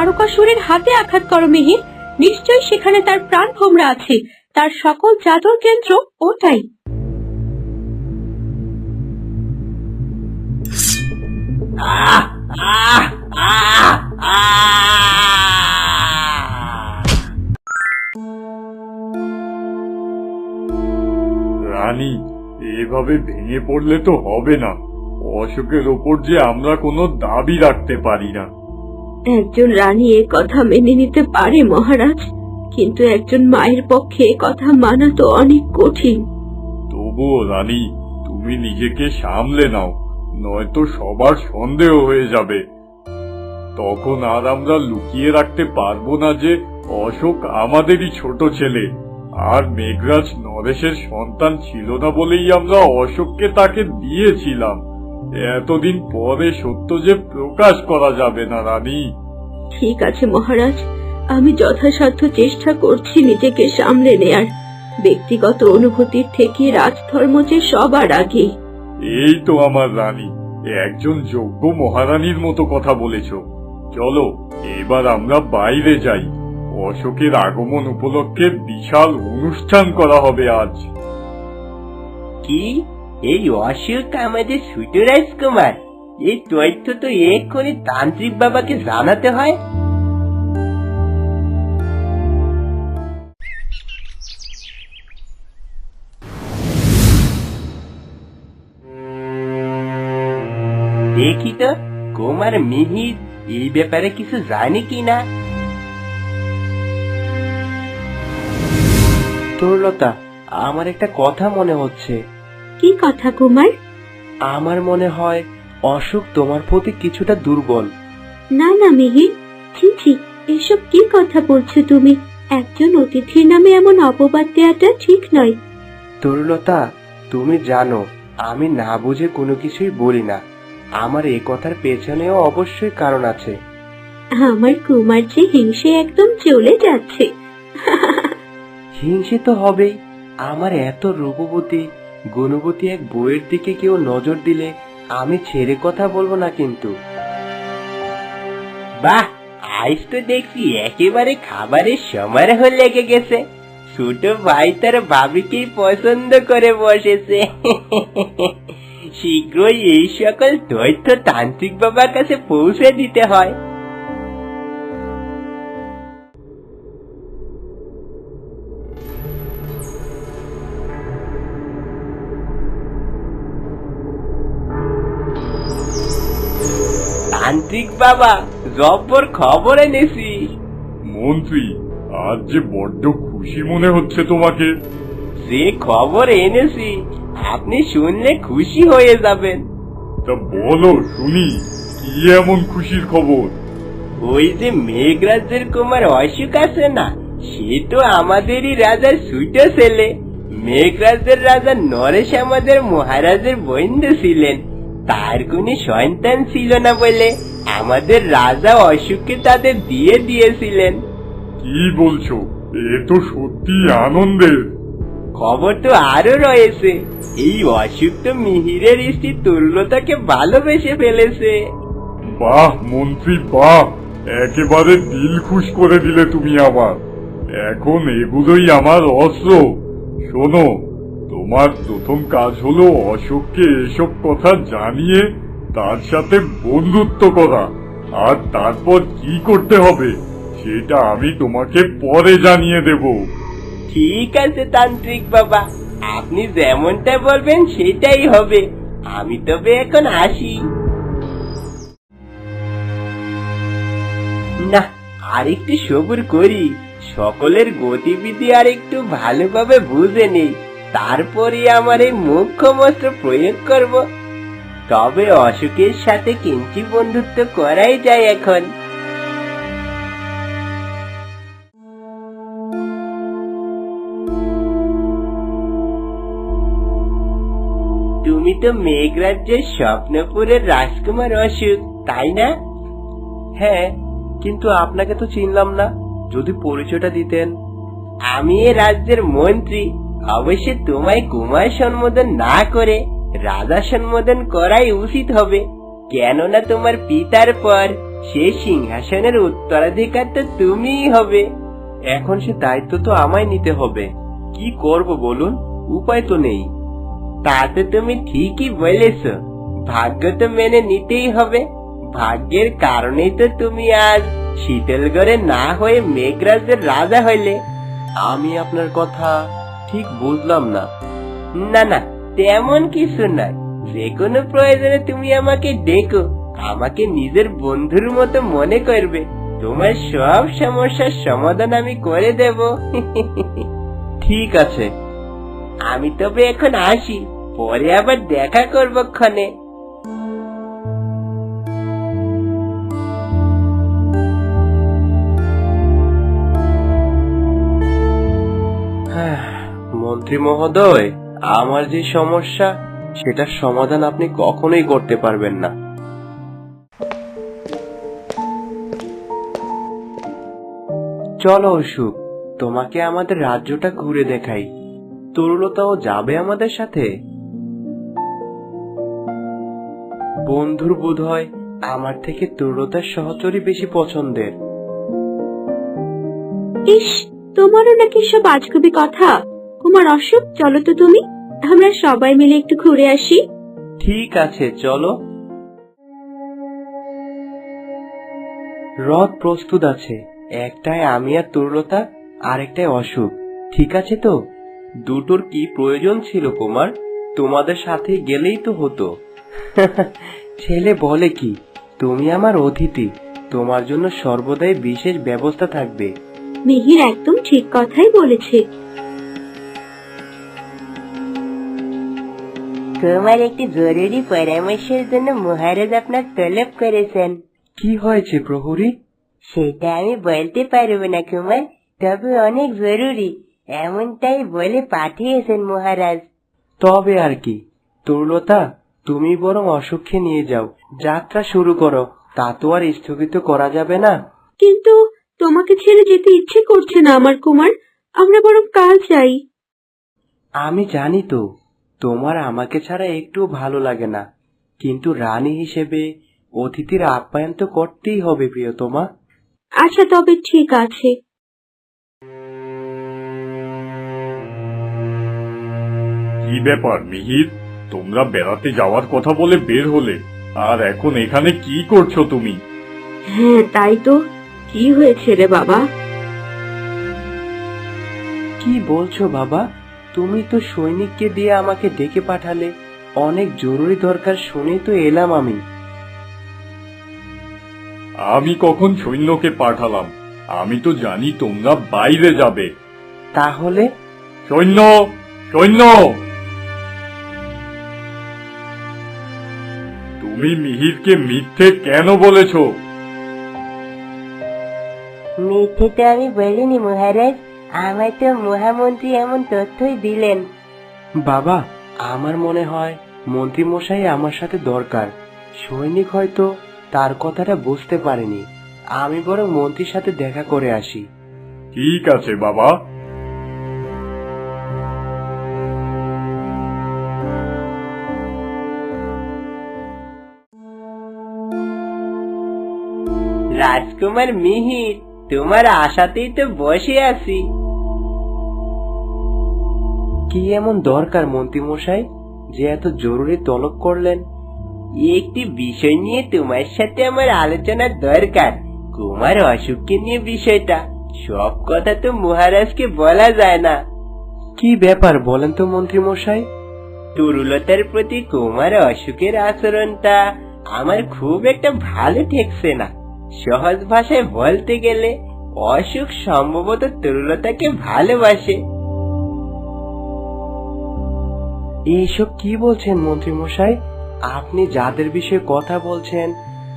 তারকাসুরের হাতে আঘাত করো মিহির। নিশ্চয়ই সেখানে তার প্রাণ ভোমরা আছে। তার সকল জাদুর কেন্দ্র ওটাই। রানী, এভাবে ভেঙে পড়লে তো হবে না। অশোকের ওপর যে আমরা কোনো দাবি রাখতে পারি না। একজন রানী এ কথা মেনে নিতে পারে মহারাজ, কিন্তু একজন মায়ের পক্ষে এ কথা মানা তো অনেক কঠিন। তবুও রানী, তুমি নিজেকে সামলে নাও, নয়তো সবার সন্দেহ হয়ে যাবে। তখন আর আমরা লুকিয়ে রাখতে পারবো না যে অশোক আমাদেরই ছোট ছেলে, আর মেঘরাজ নরেশের সন্তান ছিল না বলেই আমরা অশোককে তাকে দিয়েছিলাম। এতদিন পরে সত্য যে প্রকাশ করা যাবে না রানী। ঠিক আছে মহারাজ, আমি যথাসাধ্য চেষ্টা করছি নিজেকে সামলে নেয়ার। ব্যক্তিগত অনুভূতির থেকে রাজধর্ম যে সবার আগে। এই তো আমার রানী, একজন যোগ্য মহারানীর মতো কথা বলেছ। চলো এবার আমরা বাইরে যাই। অশোকের আগমন উপলক্ষে বিশাল অনুষ্ঠান করা হবে আজ। কি, এই অশোক আমাদের ছোট রাজকুমার? এই তথ্য তো এক্ষুনি তান্ত্রিক বাবাকে জানাতে হয়। দেখি তো কুমার মিহির এই ব্যাপারে কিছু জানে কিনা। তরুলতা, আমার একটা কথা মনে হচ্ছে। কি কথা কুমার? আমার মনে হয় অশোক তোমার প্রতি কিছুটা দুর্বল। না না মিহির, ছি ছি, এসব কি কথা বলছো তুমি? একজন অতিথির নামে এমন অপবাদ দেওয়াটা ঠিক নয়। তরুলতা, তুমি জানো আমি না বুঝে কোনো কিছুই বলি না। আমার এই কথার পেছনেও অবশ্যই কারণ আছে। আমার কুমার যে হিংসে একদম চলে যাচ্ছে। হিংসে তো হবেই। আমার এত রূপবতী গুণবতী এক বউয়ের দিকে কেউ নজর দিলে আমি ছেড়ে কথা বলবো না কিন্তু। বাহ, আজ তো দেখছি একেবারে খাবারের সমারোহ লেগে গেছে। ছোট ভাই তার ভাবিকেই পছন্দ করে বসেছে। শীঘ্রই এই সকল তথ্য তান্ত্রিক বাবার কাছে পৌঁছে দিতে হয়। তান্ত্রিক বাবা, জব্বর খবর এনেছি। মন্ত্রী, আজ যে বড্ড খুশি মনে হচ্ছে তোমাকে। যে খবর এনেছি আপনি শুনলে খুশি হয়ে যাবেন। তা বলো শুনি, কি এমন খুশির খবর? ওই যে মেঘরাজ্যের কুমার অশোক আছে না, সে তো আমাদেরই রাজার ছোট ছেলে। মেঘরাজ্যের রাজা নরেশ আমাদের মহারাজের বন্ধু ছিলেন। তার কোনো সন্তান ছিল না বলে আমাদের রাজা অশোককে তাদের দিয়ে দিয়েছিলেন। কি বলছো? এ তো সত্যি আনন্দের খবর তো আরো রয়েছে। এই অশোক তো মিহিরের স্ত্রী তরুলতাকে ভালোবেসে ফেলেছে। বাহ মন্ত্রী, বাহ, একেবারে দিল খুশ করে দিলে তুমি আমার। এখন এগুলোই আমার অস্ত্র। শোনো, তোমার প্রথম কাজ হলো অশোককে এসব কথা জানিয়ে তার সাথে বন্ধুত্ব করা, আর তারপর কি করতে হবে সেটা আমি তোমাকে পরে জানিয়ে দেব। ঠিক আছে তান্ত্রিক বাবা, আপনি যেমনটা বলবেন সেটাই হবে। আমি তবে এখন আসি। না, আরেকটু সবুর করি, সকলের গতিবিধি আর একটু ভালোভাবে বুঝে নেই, তারপরে আমার এই মুখ্যমন্ত্র প্রয়োগ করব। তবে অশোকের সাথে কিঞ্চিত বন্ধুত্ব করাই যায় এখন। তুমি তো মেঘরাজ্যের স্বপ্নপুরের রাজকুমার অশোক, তাই না? হ্যাঁ, কিন্তু আপনাকে তো চিনলাম না, যদি পরিচয়টা দিতেন। আমি এ রাজ্যের মন্ত্রী। অবশ্য তোমায় কুমার সম্বোধন না করে রাজা সম্বোধন করাই উচিত হবে, কেননা তোমার পিতার পর সে সিংহাসনের উত্তরাধিকার তো তুমিই হবে। এখন সে দায়িত্ব তো আমায় নিতে হবে। কি করব বলুন, উপায় তো নেই। তাতে তুমি ঠিকই বলেছ, ভাগ্য তো মেনে নিতেই হবে। ভাগ্যের কারণেই তো তুমি আজ শীতলগড়ে না হয়ে মেঘরাজের রাজা হইলে। আমি আপনার কথা ঠিক বুঝলাম না। না না, তেমন কিছু নয়। যে কোনো প্রয়োজনে তুমি আমাকে ডেকো, আমাকে নিজের বন্ধুর মতো মনে করবে। তোমার সব সমস্যার সমাধান আমি করে দেব। ঠিক আছে, আমি তবে এখন আসি, পরে আবার দেখা করব ক্ষণে। মন্ত্রী মহোদয়, আমার যে সমস্যা সেটার সমাধান আপনি কখনোই করতে পারবেন না। চলো অশোক, তোমাকে আমাদের রাজ্যটা ঘুরে দেখাই। তরুলতাও যাবে আমাদের সাথে। বন্ধুর বোধ হয় আমার থেকে তরুলতার সহচরী বেশি পছন্দের। ইস, তোমারও নাকি সব আজগুবি কথা। কুমার অশোক, চলো তো তুমি, আমরা সবাই মিলে একটু ঘুরে আসি। ঠিক আছে, চলো। রথ প্রস্তুত আছে, একটায় আমি আর তরুলতা, আর একটায় অশোক। ঠিক আছে তো? দুটোর কি প্রয়োজন ছিল কুমার? তোমাদের সাথে গেলেই তো হতো। ছেলে বলে কি, তুমি আমার অতিথি, তোমার জন্য সর্বদাই বিশেষ ব্যবস্থা থাকবে। মিহির একদম ঠিক কথাই বলেছে। তোমার একটি জরুরি পরামর্শের জন্য মহারাজ আপনার তলব করেছেন। কি হয়েছে প্রহরী? সেটা আমি বলতে পারবো না কুমার, তবে অনেক জরুরি, এমনটাই বলে পাঠিয়েছেন মহারাজ। তবে আর কি, তরুলতা তুমি বরং অশোককে নিয়ে যাও, যাত্রা শুরু করো। তা তো আর স্থগিত করা যাবে না। কিন্তু তোমাকে ছেড়ে যেতে ইচ্ছে করছে না আমার কুমার, আমরা বরং কাল যাই। আমি জানি তো, তোমার আমাকে ছাড়া একটু ভালো লাগে না, কিন্তু রানী হিসেবে অতিথির আপ্যায়ন তো করতেই হবে প্রিয়তমা। আচ্ছা তবে ঠিক আছে। কি ব্যাপার মিহির, তোমরা বেড়াতে যাওয়ার কথা বলে বের হলে, আর এখন এখানে কি করছো তুমি? হ্যাঁ তাই তো, কি হয়েছে রে বাবা? কি বলছো বাবা? তুমি তো সৈনিককে দিয়ে আমাকে ডেকে পাঠালে, অনেক জরুরি দরকার শুনে তো এলাম আমি। আমি কখন সৈন্যকে পাঠালাম? আমি তো জানি তোমরা বাইরে যাবে। তাহলে? সৈন্য, সৈন্য! তুমি মিহিরকে মিথ্যে কেন বলেছো? মিথ্যে তো আমি বলিনি মহারাজ, আমার তো মহামন্ত্রী এমন তথ্যই দিলেন। বাবা, আমার মনে হয় মন্ত্রী মশাই আমার সাথে দরকার। সৈনিক হয়তো তার কথাটা বুঝতে পারেনি। আমি বরং মন্ত্রীর সাথে দেখা করে আসি। ঠিক আছে বাবা। রাজকুমার মিহির, তোমার আশাতেই তো বসে আছি। কি এমন দরকার মন্ত্রী মশাই যে এত জরুরি তলব করলেন? একটি বিষয় নিয়ে তোমার সাথে আমার আলোচনার দরকার। কুমার অশোককে নিয়ে বিষয়টা, সব কথা তো মহারাজকে বলা যায় না। কি ব্যাপার বলেন তো মন্ত্রী মশাই? তরুলতার প্রতি কুমার অশোকের আচরণটা আমার খুব একটা ভালো ঠেকছে না। সহজ ভাষায় বলতে গেলে অশোক সম্ভবত তরুলতাকে ভালোবাসে। এইসব কি বলছেন মন্ত্রী মশাই? আপনি যাদের বিষয়ে কথা বলছেন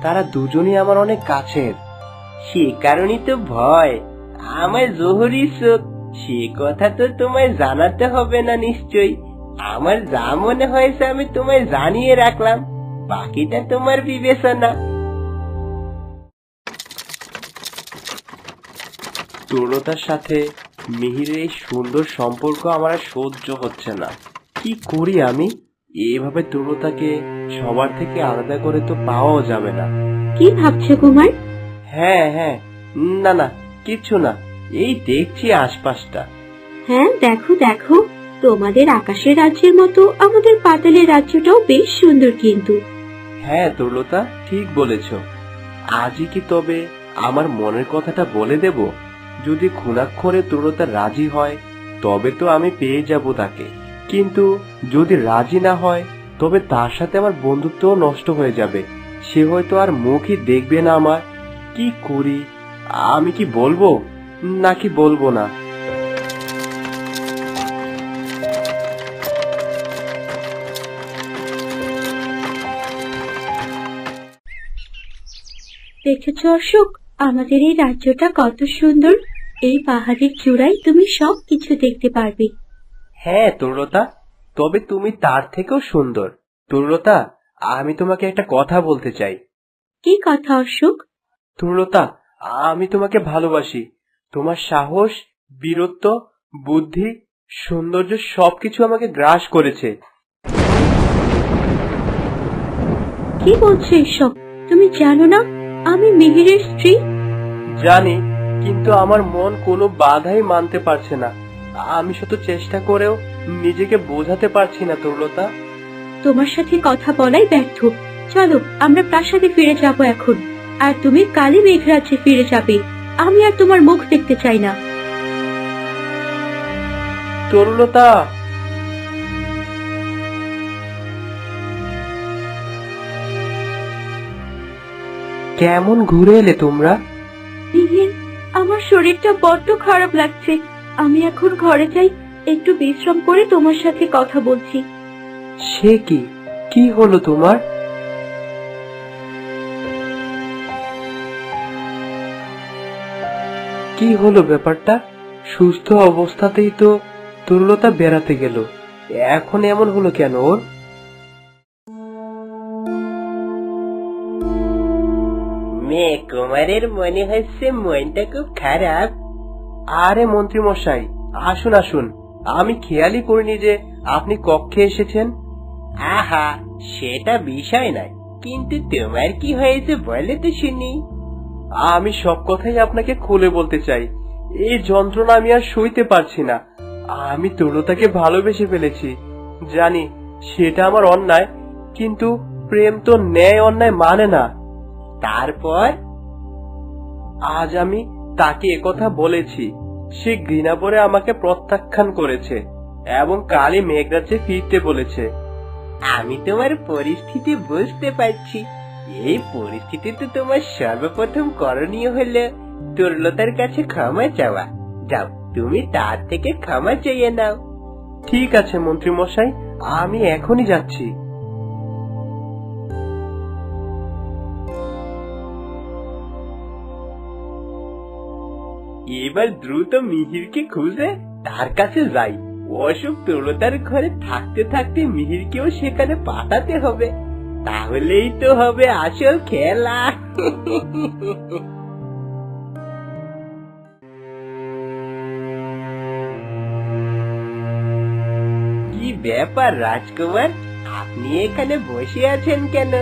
তারা দুজনই আমার অনেক কাছের। সে কারণেই তো ভয়, আমার জহুরি চোখ। সে কথা তো তোমায় জানাতে হবে না নিশ্চয়ই। আমার যা মনে হয়েছে আমি তোমায় জানিয়ে রাখলাম, বাকিটা তোমার বিবেচনা। তরুলতার সাথে মিহিরের এই সুন্দর সম্পর্ক আমার আর সহ্য হচ্ছে না। কি করি আমি? এভাবে তরুলতাকে সবার থেকে আলাদা করে তো পাওয়াও যাবে না। কি ভাবছো কুমার? হ্যাঁ হ্যাঁ, না না, কিছু না, এই দেখছি আশপাশটা। হ্যাঁ, দেখো দেখো, তোমাদের আকাশের রাজ্যের মতো আমাদের পাতালের রাজ্যটাও বেশ সুন্দর কিন্তু। হ্যাঁ তরুলতা, ঠিক বলেছ। আজই কি তবে আমার মনের কথাটা বলে দেব? যদি খুনাক্ষরে তরুলতা রাজি হয় তবে তো আমি পেয়ে যাব তাকে, কিন্তু যদি রাজি না হয় তবে তার সাথে আমার বন্ধুত্বও নষ্ট হয়ে যাবে। সে হয়তো আর মুখই দেখবে না আমার। কি করি? আমি কি বলবো নাকি বলবো না? দেখেছো অশোক, আমাদের এই রাজ্যটা কত সুন্দর। এই পাহাড়ের চূড়ায় তুমি সব কিছু দেখতে পারবে। হ্যাঁ তরুলতা, তবে তুমি তার থেকেও সুন্দর। তরুলতা, আমি তোমাকে একটা কথা বলতে চাই। কি কথা অশোক? তরুলতা, আমি তোমাকে ভালোবাসি। তোমার সাহস, বীরত্ব, বুদ্ধি, সৌন্দর্য সবকিছু আমাকে গ্রাস করেছে। কি বলছো এসব? তুমি জানো না আমি মিহিরের স্ত্রী? জানি, কিন্তু আমার মন কোনো বাধাই মানতে পারছে না। আমি শত চেষ্টা করেও নিজেকে বোঝাতে পারছি না তরুলতা। তোমার সাথে কথা বলাই ব্যর্থ। চলো আমরা প্রাসাদে ফিরে যাব এখন। আর তুমি কালই মেঘরাজ্যে ফিরে যাবে। আমি আর তোমার মুখ দেখতে চাই না। তরুলতা, কেমন ঘুরে এলে তোমরা? মিহির, আমার শরীরটা বড্ড খারাপ লাগছে। আমি এখন ঘরে যাই, একটু বিশ্রাম করে তোমার সাথে কথা বলছি। সে কি, কি হলো তোমার? কি হলো ব্যাপারটা? সুস্থ অবস্থাতেই তো তরুলতা বেড়াতে গেল, এখন এমন হলো কেন ওর? মেয়ে কুমারের মনে হচ্ছে মনটা খুব খারাপ। আরে মন্ত্রী মশাই, আসুন আসুন, আমি খেয়ালই করিনি যে আপনি কক্ষে এসেছেন। আহা, সেটা বিষয় নয়, কিন্তু তোমার কি হয়েছে বলে তো শুনি। আমি সব কথাই আপনাকে খুলে বলতে চাই। এই যন্ত্রণা আমি আর সইতে পারছি না। আমি তরুলতাকে ভালোবেসে ফেলেছি। জানি সেটা আমার অন্যায়, কিন্তু প্রেম তো ন্যায় অন্যায় মানে না। তারপর আজ আমি তাকে একথা বলেছি। সে ঘৃণা করে আমাকে প্রত্যাখ্যান করেছে এবং কালই মেঘরাজ্যে ফিরতে বলেছে। আমি তোমার পরিস্থিতি বুঝতে পারছি। এই পরিস্থিতিতে তোমার সর্বপ্রথম করণীয় হলো তরুলতার কাছে ক্ষমা চাওয়া। যাও, তুমি তার থেকে ক্ষমা চেয়ে নাও। ঠিক আছে মন্ত্রী মশাই, আমি এখনই যাচ্ছি। এবার দ্রুত মিহিরকে খুঁজে তার কাছে যাই। অশোক তরুলতার ঘরে থাকতে থাকতে মিহিরকেও সেখানে পাঠাতে হবে, তাহলেই তো হবে আসল খেলা। কি ব্যাপার রাজকুমার, আপনি এখানে বসে আছেন কেন?